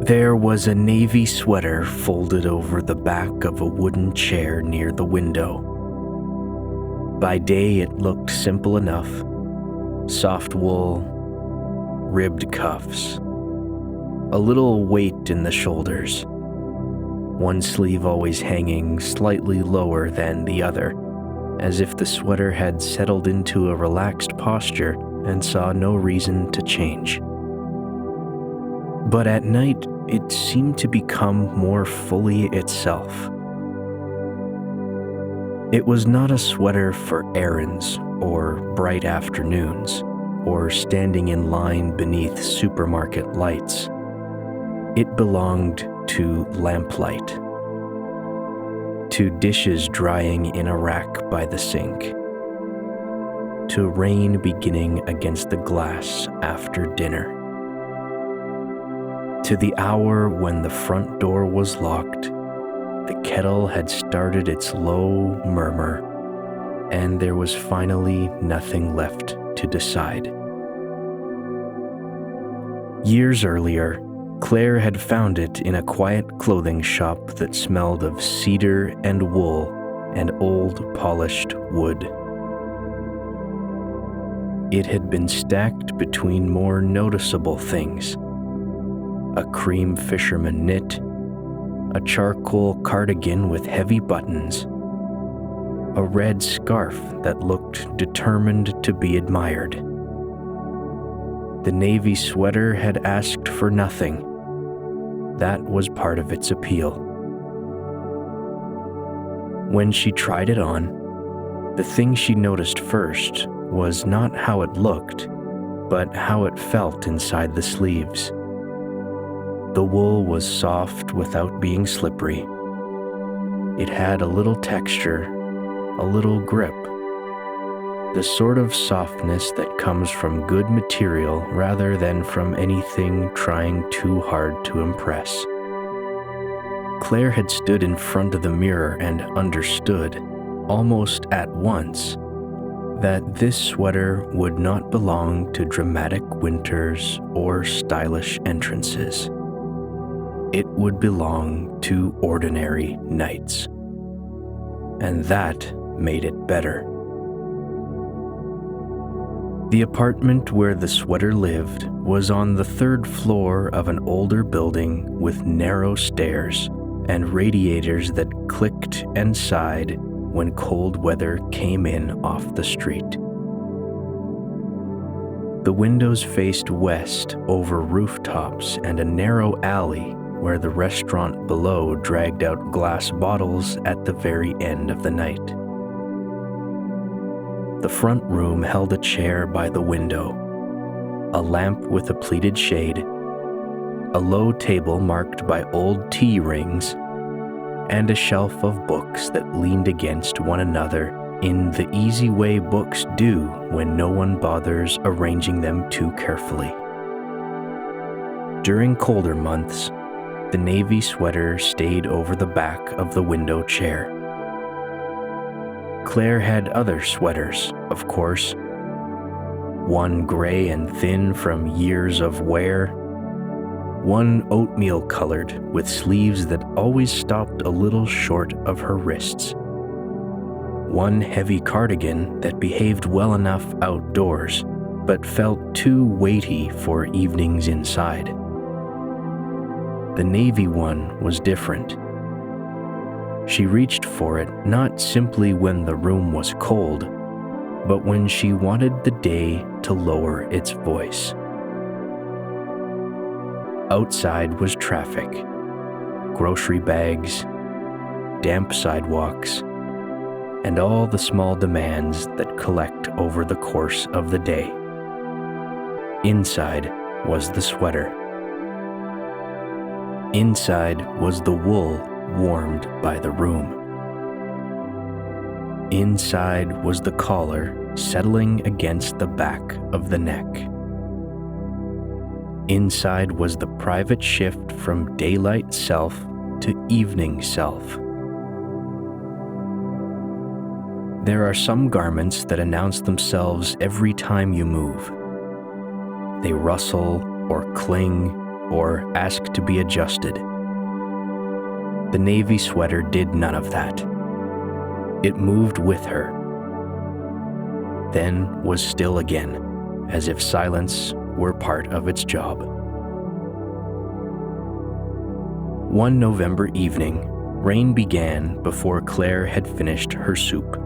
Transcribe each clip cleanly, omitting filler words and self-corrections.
There was a navy sweater folded over the back of a wooden chair near the window. By day it looked simple enough. Soft wool, ribbed cuffs, a little weight in the shoulders, one sleeve always hanging slightly lower than the other, as if the sweater had settled into a relaxed posture and saw no reason to change. But at night, it seemed to become more fully itself. It was not a sweater for errands or bright afternoons or standing in line beneath supermarket lights. It belonged to lamplight, to dishes drying in a rack by the sink, to rain beginning against the glass after dinner, to the hour when the front door was locked, the kettle had started its low murmur, and there was finally nothing left to decide. Years earlier, Claire had found it in a quiet clothing shop that smelled of cedar and wool and old polished wood. It had been stacked between more noticeable things: a cream fisherman knit, a charcoal cardigan with heavy buttons, a red scarf that looked determined to be admired. The navy sweater had asked for nothing. That was part of its appeal. When she tried it on, the thing she noticed first was not how it looked, but how it felt inside the sleeves. The wool was soft without being slippery. It had a little texture, a little grip, the sort of softness that comes from good material rather than from anything trying too hard to impress. Claire had stood in front of the mirror and understood, almost at once, that this sweater would not belong to dramatic winters or stylish entrances. It would belong to ordinary nights. And that made it better. The apartment where the sweater lived was on the third floor of an older building with narrow stairs and radiators that clicked and sighed when cold weather came in off the street. The windows faced west over rooftops and a narrow alley where the restaurant below dragged out glass bottles at the very end of the night. The front room held a chair by the window, a lamp with a pleated shade, a low table marked by old tea rings, and a shelf of books that leaned against one another in the easy way books do when no one bothers arranging them too carefully. During colder months, the navy sweater stayed over the back of the window chair. Claire had other sweaters, of course. One gray and thin from years of wear, one oatmeal-colored with sleeves that always stopped a little short of her wrists, one heavy cardigan that behaved well enough outdoors, but felt too weighty for evenings inside. The navy one was different. She reached for it not simply when the room was cold, but when she wanted the day to lower its voice. Outside was traffic, grocery bags, damp sidewalks, and all the small demands that collect over the course of the day. Inside was the sweater. Inside was the wool warmed by the room. Inside was the collar settling against the back of the neck. Inside was the private shift from daylight self to evening self. There are some garments that announce themselves every time you move. They rustle or cling or ask to be adjusted. The navy sweater did none of that. It moved with her, then was still again, as if silence were part of its job. One November evening, rain began before Claire had finished her soup.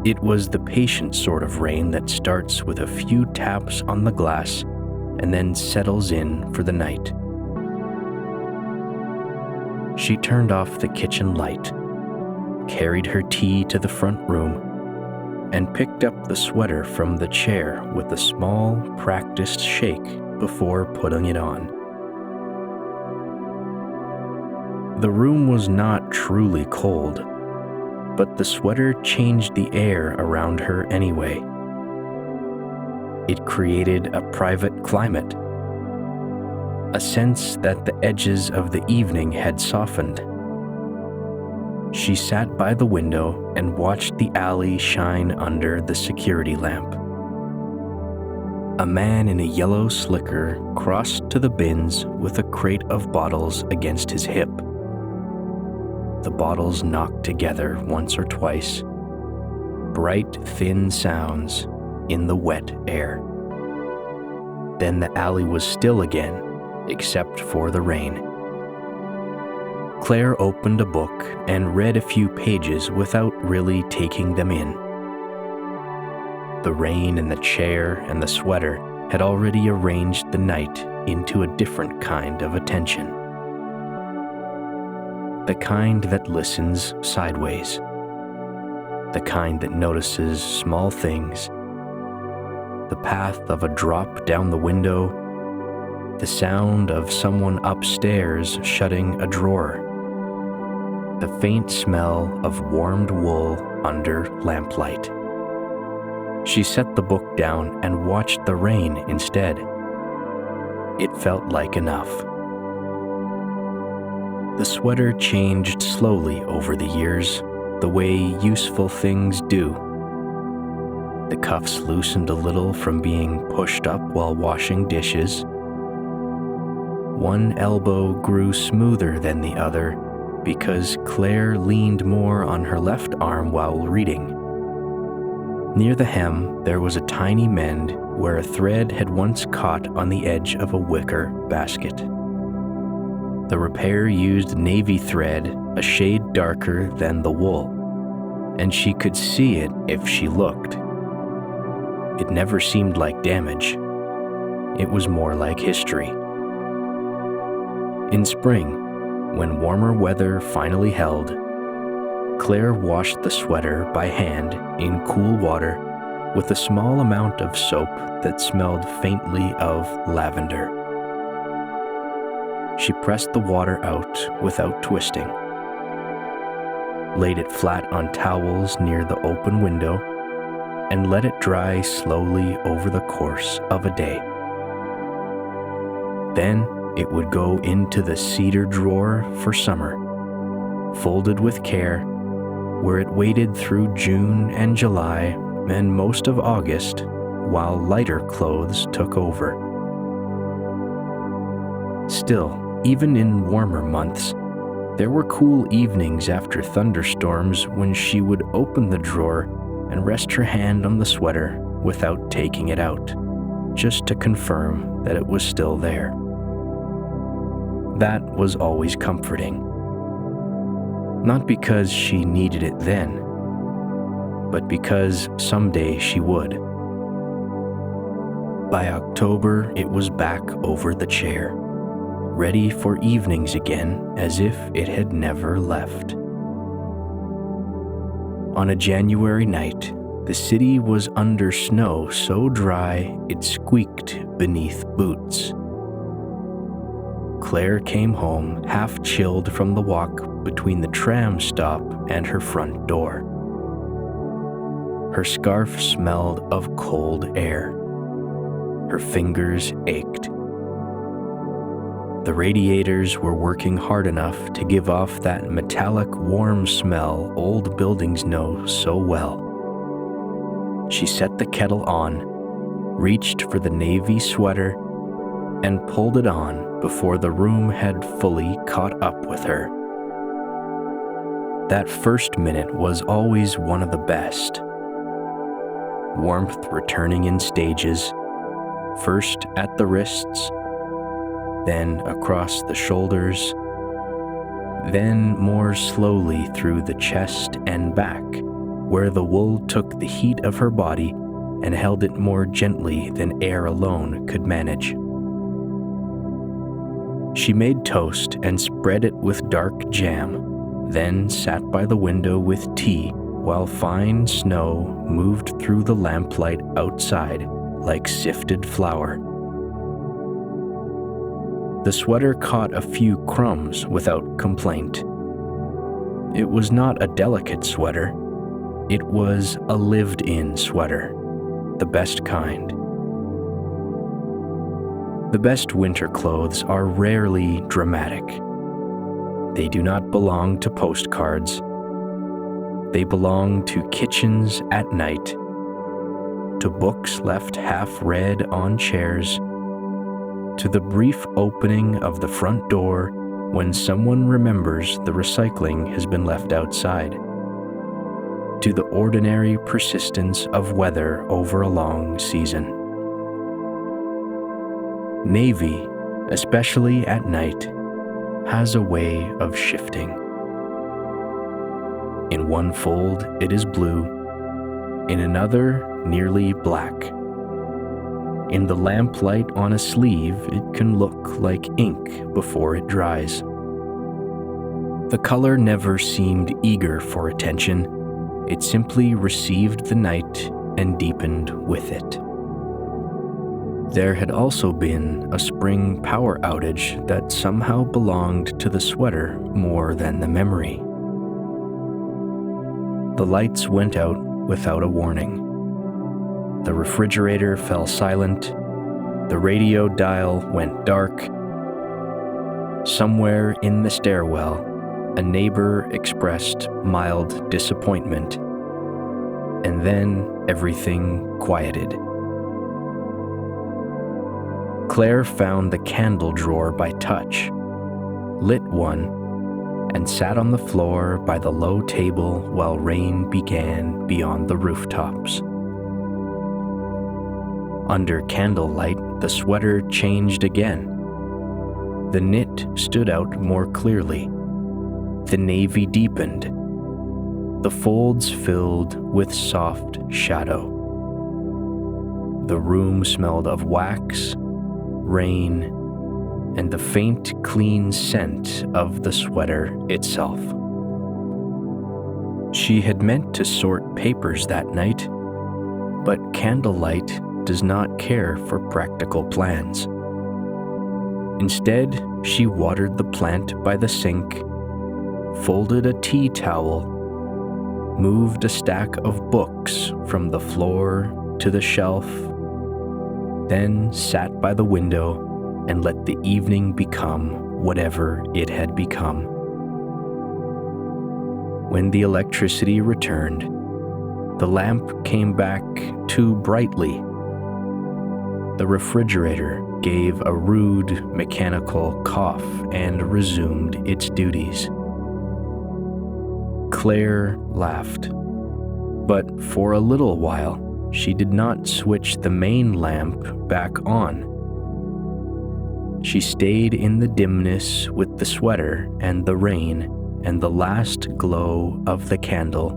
It was the patient sort of rain that starts with a few taps on the glass and then settles in for the night. She turned off the kitchen light, carried her tea to the front room, and picked up the sweater from the chair with a small, practiced shake before putting it on. The room was not truly cold, but the sweater changed the air around her anyway. It created a private climate, a sense that the edges of the evening had softened. She sat by the window and watched the alley shine under the security lamp. A man in a yellow slicker crossed to the bins with a crate of bottles against his hip. The bottles knocked together once or twice, bright, thin sounds in the wet air. Then the alley was still again, except for the rain. Claire opened a book and read a few pages without really taking them in. The rain and the chair and the sweater had already arranged the night into a different kind of attention. The kind that listens sideways. The kind that notices small things. The path of a drop down the window. The sound of someone upstairs shutting a drawer. The faint smell of warmed wool under lamplight. She set the book down and watched the rain instead. It felt like enough. The sweater changed slowly over the years, the way useful things do. The cuffs loosened a little from being pushed up while washing dishes. One elbow grew smoother than the other because Claire leaned more on her left arm while reading. Near the hem, there was a tiny mend where a thread had once caught on the edge of a wicker basket. The repair used navy thread a shade darker than the wool, and she could see it if she looked. It never seemed like damage. It was more like history. In spring, when warmer weather finally held, Claire washed the sweater by hand in cool water with a small amount of soap that smelled faintly of lavender. She pressed the water out without twisting, laid it flat on towels near the open window, and let it dry slowly over the course of a day. Then it would go into the cedar drawer for summer, folded with care, where it waited through June and July and most of August while lighter clothes took over. Still, even in warmer months, there were cool evenings after thunderstorms when she would open the drawer and rest her hand on the sweater without taking it out, just to confirm that it was still there. That was always comforting. Not because she needed it then, but because someday she would. By October, it was back over the chair, ready for evenings again as if it had never left. On a January night, the city was under snow so dry it squeaked beneath boots. Claire came home half chilled from the walk between the tram stop and her front door. Her scarf smelled of cold air. Her fingers ached. The radiators were working hard enough to give off that metallic warm smell old buildings know so well. She set the kettle on, reached for the navy sweater, and pulled it on before the room had fully caught up with her. That first minute was always one of the best. Warmth returning in stages, first at the wrists, then across the shoulders, then more slowly through the chest and back, where the wool took the heat of her body and held it more gently than air alone could manage. She made toast and spread it with dark jam, then sat by the window with tea while fine snow moved through the lamplight outside like sifted flour. The sweater caught a few crumbs without complaint. It was not a delicate sweater. It was a lived-in sweater, the best kind. The best winter clothes are rarely dramatic. They do not belong to postcards. They belong to kitchens at night, to books left half-read on chairs, to the brief opening of the front door when someone remembers the recycling has been left outside, to the ordinary persistence of weather over a long season. Navy, especially at night, has a way of shifting. In one fold, it is blue. In another, nearly black. In the lamplight on a sleeve, it can look like ink before it dries. The color never seemed eager for attention. It simply received the night and deepened with it. There had also been a spring power outage that somehow belonged to the sweater more than the memory. The lights went out without a warning. The refrigerator fell silent. The radio dial went dark. Somewhere in the stairwell, a neighbor expressed mild disappointment. And then everything quieted. Claire found the candle drawer by touch, lit one, and sat on the floor by the low table while rain began beyond the rooftops. Under candlelight, the sweater changed again. The knit stood out more clearly. The navy deepened. The folds filled with soft shadow. The room smelled of wax, rain, and the faint, clean scent of the sweater itself. She had meant to sort papers that night, but candlelight does not care for practical plans. Instead, she watered the plant by the sink, folded a tea towel, moved a stack of books from the floor to the shelf, then sat by the window and let the evening become whatever it had become. When the electricity returned, the lamp came back too brightly. The refrigerator gave a rude mechanical cough and resumed its duties. Claire laughed, but for a little while, she did not switch the main lamp back on. She stayed in the dimness with the sweater and the rain and the last glow of the candle,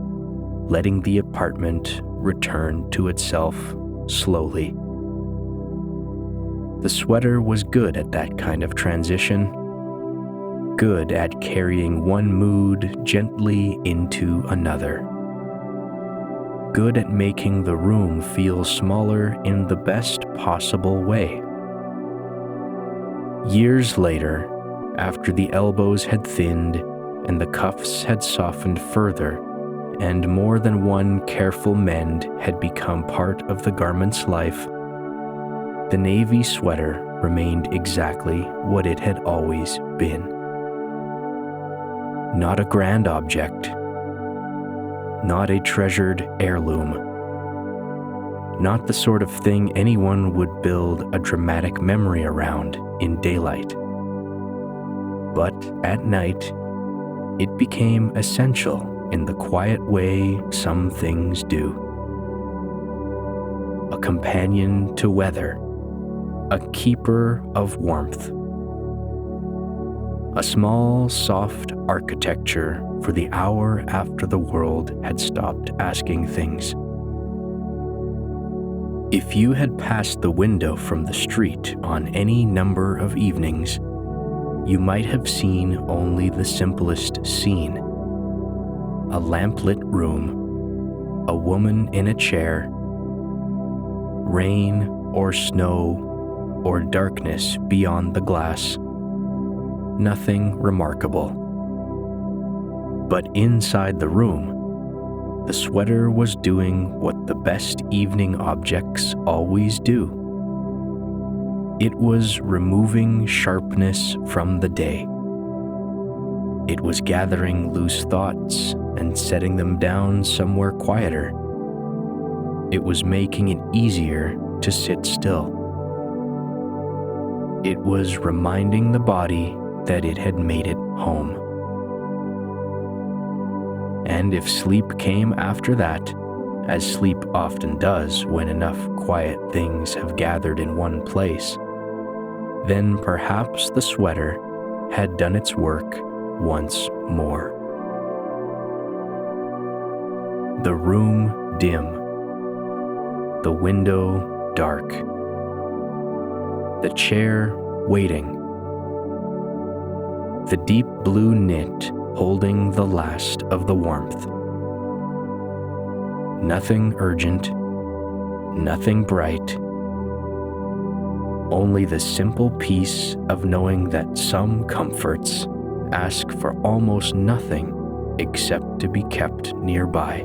letting the apartment return to itself slowly. The sweater was good at that kind of transition, good at carrying one mood gently into another, good at making the room feel smaller in the best possible way. Years later, after the elbows had thinned and the cuffs had softened further, and more than one careful mend had become part of the garment's life, the navy sweater remained exactly what it had always been. Not a grand object, not a treasured heirloom, not the sort of thing anyone would build a dramatic memory around in daylight. But at night, it became essential in the quiet way some things do. A companion to weather, a keeper of warmth, a small, soft architecture for the hour after the world had stopped asking things. If you had passed the window from the street on any number of evenings, you might have seen only the simplest scene: a lamplit room, a woman in a chair, rain or snow or darkness beyond the glass. Nothing remarkable. But inside the room, the sweater was doing what the best evening objects always do. It was removing sharpness from the day. It was gathering loose thoughts and setting them down somewhere quieter. It was making it easier to sit still. It was reminding the body that it had made it home. And if sleep came after that, as sleep often does when enough quiet things have gathered in one place, then perhaps the sweater had done its work once more. The room dim, the window dark, the chair waiting, the deep blue knit holding the last of the warmth. Nothing urgent, nothing bright, only the simple peace of knowing that some comforts ask for almost nothing except to be kept nearby.